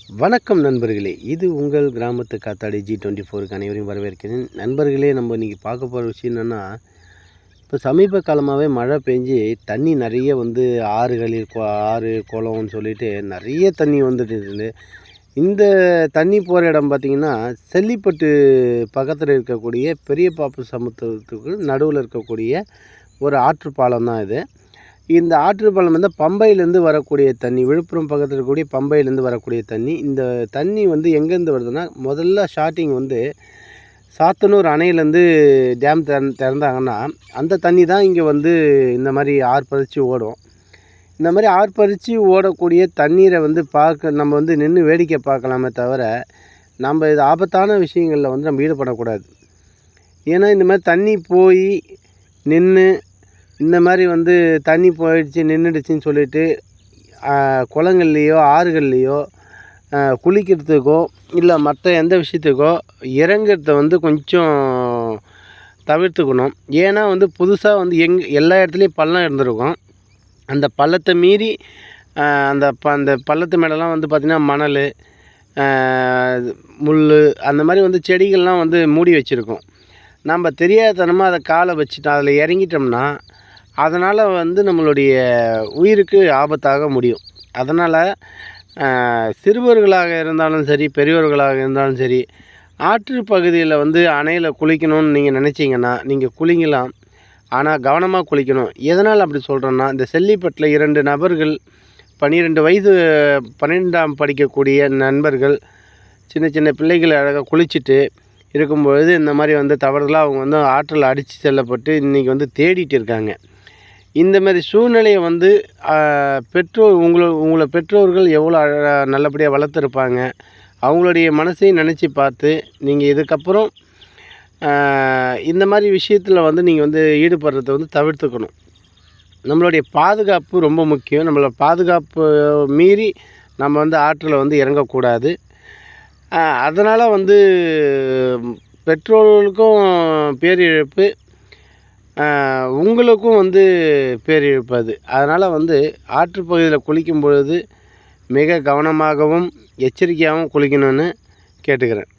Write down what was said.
வணக்கம் நண்பர்களே, இது உங்கள் கிராமத்து காத்தாடி G24க்கு அனைவரையும் வரவேற்கிறேன். நண்பர்களே, நம்ம இன்றைக்கி பார்க்க போகிற விஷயம் என்னென்னா, இப்போ சமீப காலமாகவே மழை பெஞ்சு தண்ணி நிறைய ஆறுகளில் ஆறு குளம்னு சொல்லிட்டு நிறைய தண்ணி வந்துட்டு இருக்குது. இந்த தண்ணி போகிற இடம் பார்த்திங்கன்னா, செல்லிப்பட்டு பக்கத்தில் இருக்கக்கூடிய பெரிய பாப்பு சமுத்திரத்துக்கு நடுவில் இருக்கக்கூடிய ஒரு ஆற்றுப்பாலம் தான் இது. இந்த ஆற்றுப்பாலம் பம்பையிலேருந்து வரக்கூடிய தண்ணி, விழுப்புரம் பக்கத்தில் இருக்கக்கூடிய பம்பையிலேருந்து வரக்கூடிய தண்ணி. இந்த தண்ணி எங்கேருந்து வருதுன்னா, முதல்ல ஸ்டார்டிங் சாத்தனூர் அணையிலேருந்து டேம் திறந்தாங்கன்னா அந்த தண்ணி தான் இங்கே இந்த மாதிரி ஆர்ப்பரித்து ஓடும். இந்த மாதிரி ஆர்ப்பரித்து ஓடக்கூடிய தண்ணீரை பார்க்க நம்ம நின்று வேடிக்கை பார்க்கலாமே தவிர, நம்ம இது ஆபத்தான விஷயங்களில் நம்ம ஈடுபடக்கூடாது. ஏன்னா இந்த மாதிரி தண்ணி போய் நின்று இந்த மாதிரி தண்ணி போயிடுச்சு நின்றுடுச்சின்னு சொல்லிட்டு குளங்கள்லேயோ ஆறுகள்லேயோ குளிக்கிறதுக்கோ இல்லை மற்ற எந்த விஷயத்துக்கோ இறங்கிறத கொஞ்சம் தவிர்த்துக்கணும். ஏன்னா புதுசாக எல்லா இடத்துலையும் பள்ளம் இருந்திருக்கும். அந்த பள்ளத்தை மீறி அந்த பள்ளத்து மேலெலாம் பார்த்திங்கன்னா மணல், முள் அந்த மாதிரி செடிகள்லாம் மூடி வச்சுருக்கோம். நம்ம தெரியாதனமாக அதை காலை வச்சுட்டு அதில் இறங்கிட்டோம்னா அதனால் நம்மளுடைய உயிருக்கு ஆபத்தாக முடியும். அதனால் சிறுவர்களாக இருந்தாலும் சரி, பெரியவர்களாக இருந்தாலும் சரி, ஆற்று பகுதியில் அணையில் குளிக்கணும்னு நீங்கள் நினச்சிங்கன்னா நீங்கள் குளிங்கலாம். ஆனால் கவனமாக குளிக்கணும். எதனால் அப்படி சொல்கிறேன்னா, இந்த செல்லிப்பட்டில் 2 நபர்கள் 12 வயது 12ஆம் படிக்கக்கூடிய நண்பர்கள் சின்ன சின்ன பிள்ளைகள் அழகாக குளிச்சுட்டு இருக்கும்பொழுது இந்த மாதிரி தவறுதலாக அவங்க ஆற்றில் அடித்து செல்லப்பட்டு இன்றைக்கி தேடிட்டு இருக்காங்க. இந்த மாதிரி சூழ்நிலையை உங்களை பெற்றோர்கள் எவ்வளோ நல்லபடியாக வளர்த்துருப்பாங்க. அவங்களுடைய மனசையும் நினச்சி பார்த்து நீங்கள் இதுக்கப்புறம் இந்த மாதிரி விஷயத்தில் நீங்கள் ஈடுபடுறத தவிர்த்துக்கணும். நம்மளுடைய பாதுகாப்பு ரொம்ப முக்கியம். நம்மளோட பாதுகாப்பு மீறி நம்ம ஆற்றில் இறங்கக்கூடாது. அதனால் பெற்றோர்களுக்கும் பேரிழப்பு, உங்களுக்கும் பேரிழப்பு அது. அதனால் ஆற்றுப்பகுதியில் குளிக்கும் பொழுது மிக கவனமாகவும் எச்சரிக்கையாகவும் குளிக்கணும்னு கேட்டுக்கிறேன்.